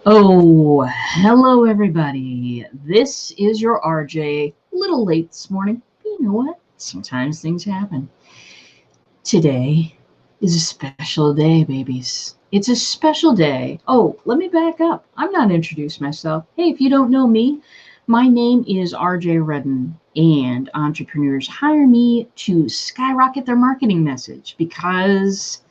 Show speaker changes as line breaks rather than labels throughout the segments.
Oh, hello everybody. This is your RJ. A little late this morning. But you know what? Sometimes things happen. Today is a special day, babies. It's a special day. Oh, let me back up. I'm not introduced myself. Hey, if you don't know me, my name is RJ Redden, and entrepreneurs hire me to skyrocket their marketing message because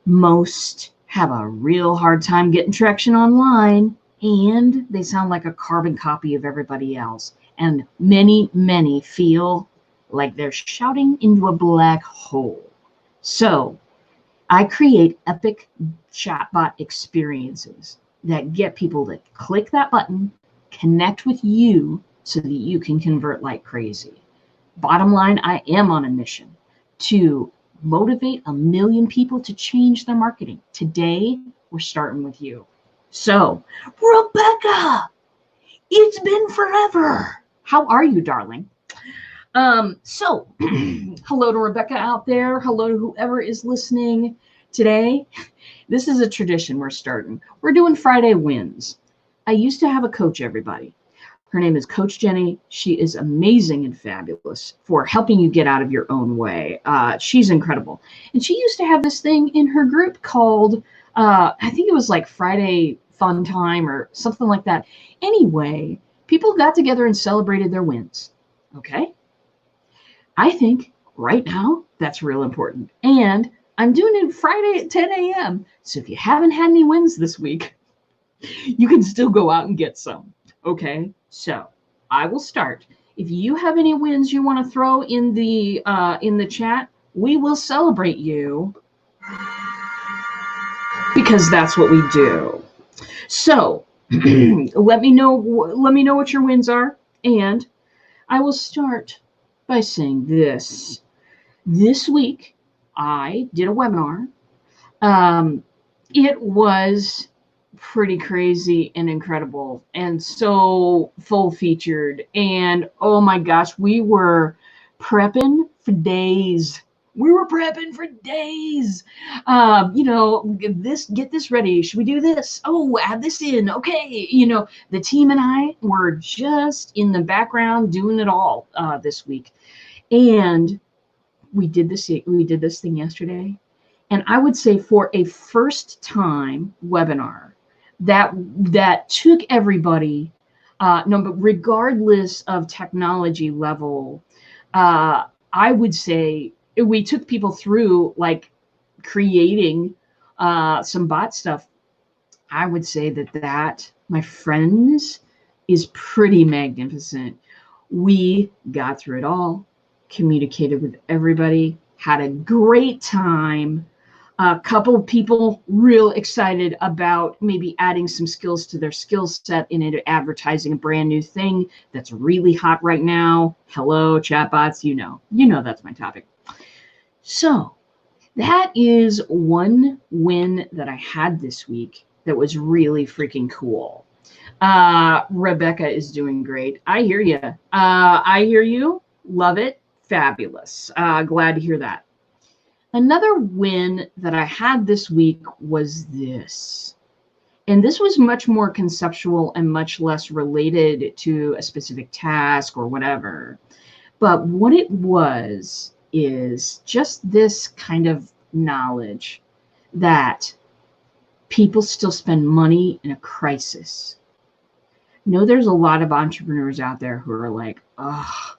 most have a real hard time getting traction online, and they sound like a carbon copy of everybody else. And many feel like they're shouting into a black hole. So I create epic chatbot experiences that get people to click that button, connect with you so that you can convert like crazy. Bottom line, I am on a mission to motivate 1 million people to change their marketing. Today, we're starting with you. So, Rebecca, it's been forever. How are you, darling? Hello to Rebecca out there. Hello to whoever is listening today. This is a tradition we're starting. We're doing Friday wins. I used to have a coach, everybody. Her name is Coach Jenny. She is amazing and fabulous for helping you get out of your own way. She's incredible. And she used to have this thing in her group called, I think it was like Friday Fun Time or something like that. Anyway, people got together and celebrated their wins. Okay? I think right now that's real important. And I'm doing it Friday at 10 a.m. So if you haven't had any wins this week, you can still go out and get some. Okay, so I will start. If you have any wins you want to throw in the chat, we will celebrate you because that's what we do. So let me know what your wins are, and I will start by saying this. This week I did a webinar. It was pretty crazy and incredible and so full featured, and oh my gosh, we were prepping for days. Get this ready, should we do this, oh, add this in, okay, the team and I were just in the background doing it all this week. And we did this thing yesterday, and I would say for a first time webinar that took everybody, but regardless of technology level, I would say we took people through like creating some bot stuff. I would say that, my friends, is pretty magnificent. We got through it all, communicated with everybody, had a great time. A couple of people real excited about maybe adding some skills to their skill set in advertising a brand new thing that's really hot right now. Hello, chatbots, you know that's my topic. So that is one win that I had this week that was really freaking cool. Rebecca is doing great. I hear you. I hear you. Love it. Fabulous. Glad to hear that. Another win that I had this week was this. And this was much more conceptual and much less related to a specific task or whatever. But what it was is just this kind of knowledge that people still spend money in a crisis. There's a lot of entrepreneurs out there who are like, oh,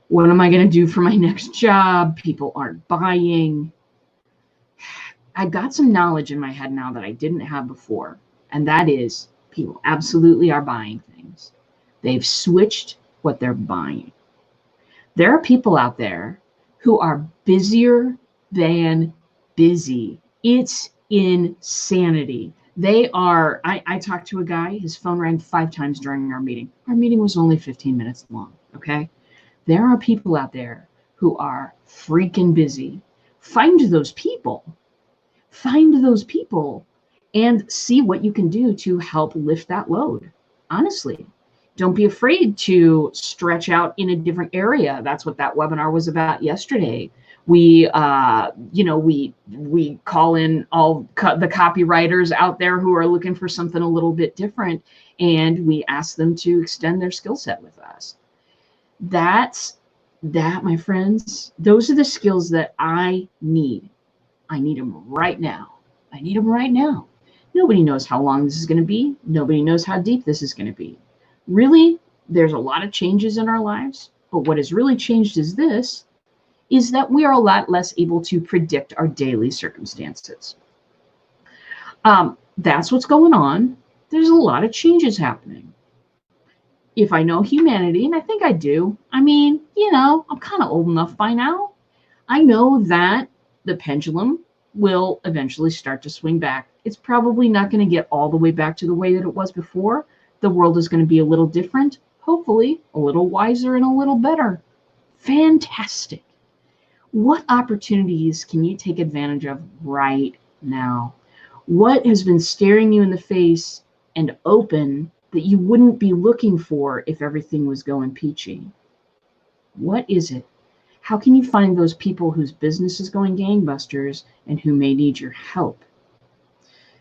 what am I going to do for my next job? People aren't buying. I got some knowledge in my head now that I didn't have before, and that is people absolutely are buying things. They've switched what they're buying. There are people out there who are busier than busy. It's insanity. They are, I talked to a guy, his phone rang 5 times during our meeting. Our meeting was only 15 minutes long, okay? There are people out there who are freaking busy. Find those people and see what you can do to help lift that load. Honestly, don't be afraid to stretch out in a different area. That's what that webinar was about yesterday. We, we call in all the copywriters out there who are looking for something a little bit different, and we ask them to extend their skill set with us. That, my friends, those are the skills that I need. I need them right now. I need them right now. Nobody knows how long this is going to be. Nobody knows how deep this is going to be. Really, there's a lot of changes in our lives, but what has really changed is that we are a lot less able to predict our daily circumstances. That's what's going on. There's a lot of changes happening. If I know humanity, and I think I do, I mean, I'm kind of old enough by now. I know that the pendulum will eventually start to swing back. It's probably not going to get all the way back to the way that it was before. The world is going to be a little different, hopefully a little wiser and a little better. Fantastic. What opportunities can you take advantage of right now? What has been staring you in the face and open that you wouldn't be looking for if everything was going peachy? What is it? How can you find those people whose business is going gangbusters and who may need your help?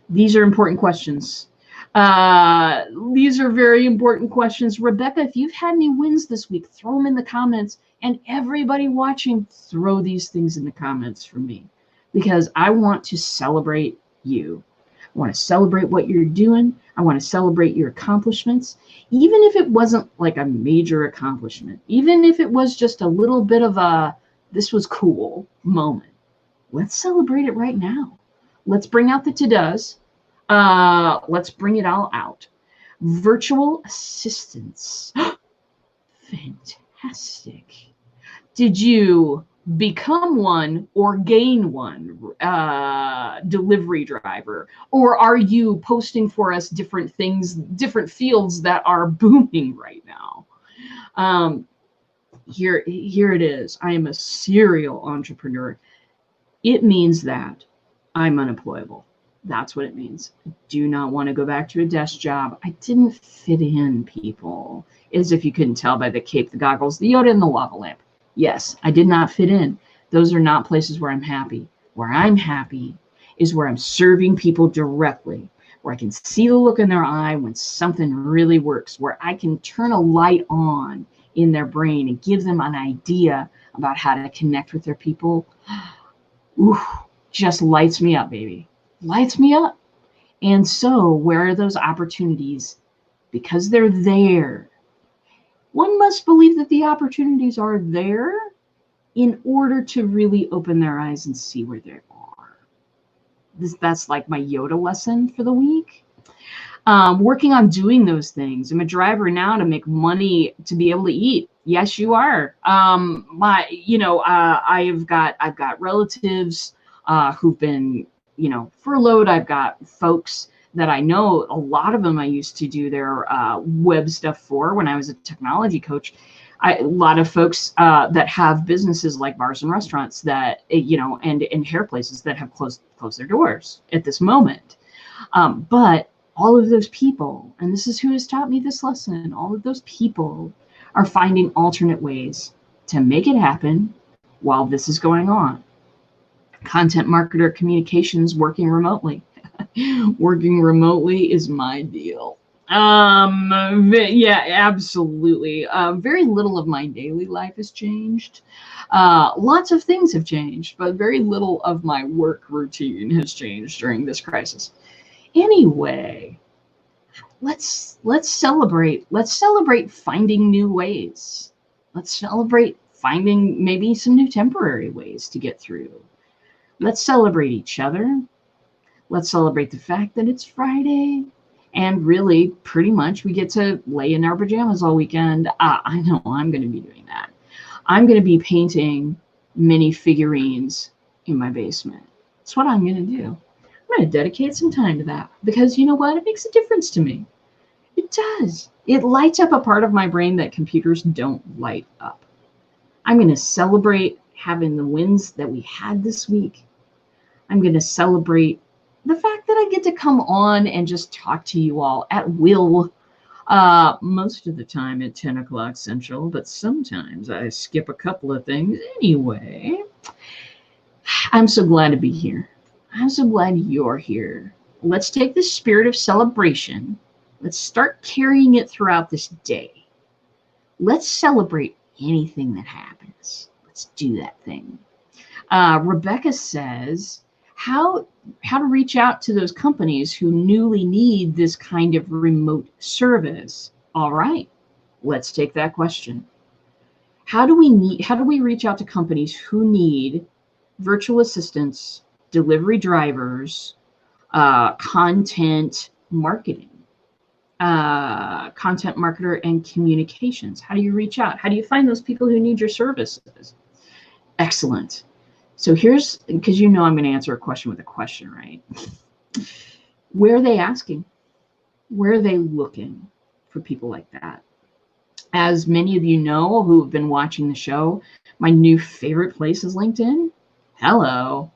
These are important questions. These are very important questions. Rebecca, if you've had any wins this week, throw them in the comments. And everybody watching, throw these things in the comments for me, because I want to celebrate you. I want to celebrate what you're doing. I want to celebrate your accomplishments, even if it wasn't like a major accomplishment, even if it was just a little bit of a, this was cool moment. Let's celebrate it right now. Let's bring out the to-dos. Let's bring it all out. Virtual assistants. Fantastic. Did you become one or gain one delivery driver? Or are you posting for us different things, different fields that are booming right now? Here it is. I am a serial entrepreneur. It means that I'm unemployable. That's what it means. I do not want to go back to a desk job. I didn't fit in, people. As if you couldn't tell by the cape, the goggles, the Yoda, and the lava lamp. Yes, I did not fit in. Those are not places where I'm happy. Where I'm happy is where I'm serving people directly, where I can see the look in their eye when something really works, where I can turn a light on in their brain and give them an idea about how to connect with their people. Ooh, just lights me up, baby. Lights me up. And so where are those opportunities? Because they're there. One must believe that the opportunities are there in order to really open their eyes and see where they are. That's like my Yoda lesson for the week. Working on doing those things. I'm a driver now to make money to be able to eat. Yes, you are. I've got relatives who've been, furloughed. I've got folks that I know, a lot of them I used to do their web stuff for when I was a technology coach. A lot of folks that have businesses like bars and restaurants that, and hair places that have closed their doors at this moment. But all of those people, and this is who has taught me this lesson, all of those people are finding alternate ways to make it happen while this is going on. Content marketer communications working remotely. Working remotely is my deal. Yeah, absolutely. Very little of my daily life has changed. Lots of things have changed, but very little of my work routine has changed during this crisis. Anyway, let's celebrate. Let's celebrate finding new ways. Let's celebrate finding maybe some new temporary ways to get through. Let's celebrate each other. Let's celebrate the fact that it's Friday. And really, pretty much, we get to lay in our pajamas all weekend. I know I'm going to be doing that. I'm going to be painting mini figurines in my basement. That's what I'm going to do. I'm going to dedicate some time to that because you know what? It makes a difference to me. It does. It lights up a part of my brain that computers don't light up. I'm going to celebrate having the wins that we had this week. I'm going to celebrate the fact that I get to come on and just talk to you all at will, most of the time at 10 o'clock Central, but sometimes I skip a couple of things anyway. I'm so glad to be here. I'm so glad you're here. Let's take the spirit of celebration. Let's start carrying it throughout this day. Let's celebrate anything that happens. Let's do that thing. Rebecca says, how to reach out to those companies who newly need this kind of remote service. All right, let's take that question. How do we reach out to companies who need virtual assistants, delivery drivers, content marketing, content marketer and communications? How do you reach out? How do you find those people who need your services? Excellent. So here's, because I'm going to answer a question with a question, right? Where are they asking? Where are they looking for people like that? As many of you know who have been watching the show, my new favorite place is LinkedIn. Hello.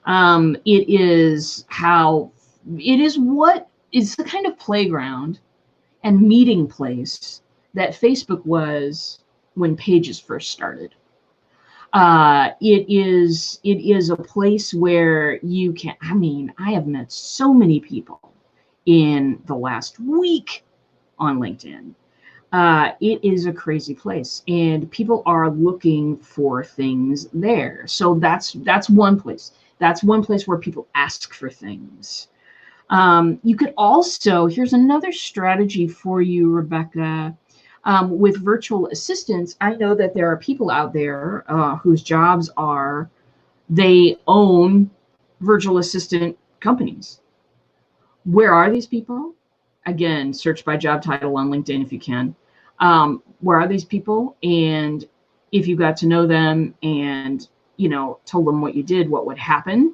It is the kind of playground and meeting place that Facebook was when pages first started. It is a place where you can, I have met so many people in the last week on LinkedIn. It is a crazy place, and people are looking for things there. So that's one place. That's one place where people ask for things. You could also, here's another strategy for you, Rebecca. With virtual assistants, I know that there are people out there whose jobs are, they own virtual assistant companies. Where are these people? Again, search by job title on LinkedIn if you can. Where are these people? And if you got to know them and, told them what you did, what would happen?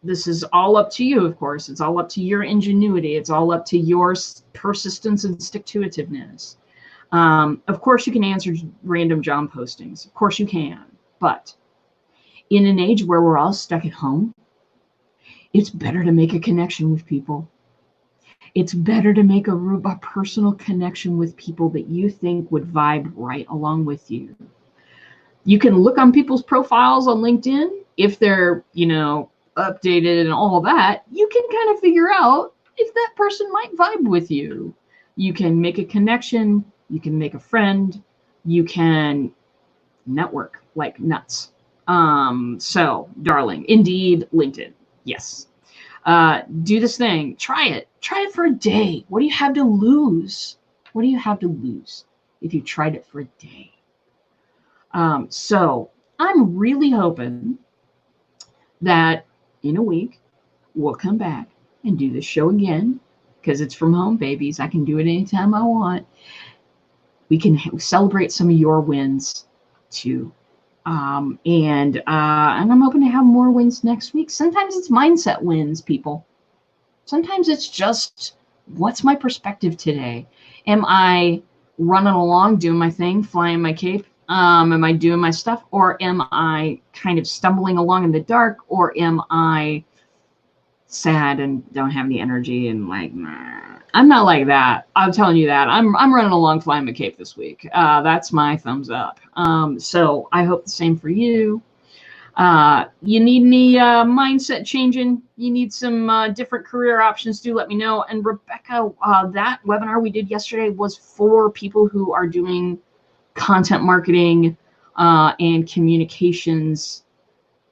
This is all up to you, of course. It's all up to your ingenuity. It's all up to your persistence and stick-to-itiveness. Of course, you can answer random job postings. Of course you can. But in an age where we're all stuck at home, it's better to make a connection with people. It's better to make a personal connection with people that you think would vibe right along with you. You can look on people's profiles on LinkedIn. If they're, updated and all that, you can kind of figure out if that person might vibe with you. You can make a connection, you can make a friend, you can network like nuts. So, darling, indeed, LinkedIn, yes. Do this thing, try it for a day. What do you have to lose? What do you have to lose if you tried it for a day? So I'm really hoping that in a week, we'll come back and do the show again, because it's from home, babies. I can do it anytime I want. We can celebrate some of your wins too. And I'm hoping to have more wins next week. Sometimes it's mindset wins, people. Sometimes it's just, what's my perspective today? Am I running along, doing my thing, flying my cape? Am I doing my stuff, or am I kind of stumbling along in the dark, or am I sad and don't have any energy and like, nah. I'm not like that. I'm telling you that. I'm running along flying my cape this week. That's my thumbs up. So I hope the same for you. You need any mindset changing? You need some different career options? Do let me know. And Rebecca, that webinar we did yesterday was for people who are doing content marketing and communications.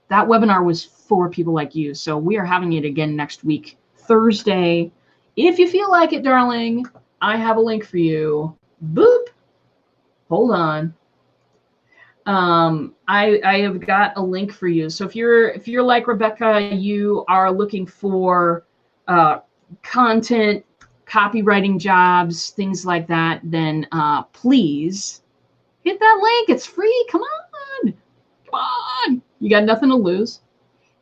That webinar was for people like you. So we are having it again next week, Thursday. If you feel like it, darling, I have a link for you. Boop. Hold on. I have got a link for you. So if you're like Rebecca, you are looking for content, copywriting jobs, things like that, then please hit that link. It's free. Come on. Come on. You got nothing to lose.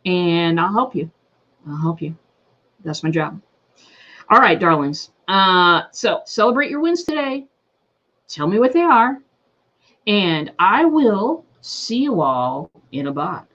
And I'll help you. I'll help you. That's my job. All right, darlings. So celebrate your wins today. Tell me what they are. And I will see you all in a bot.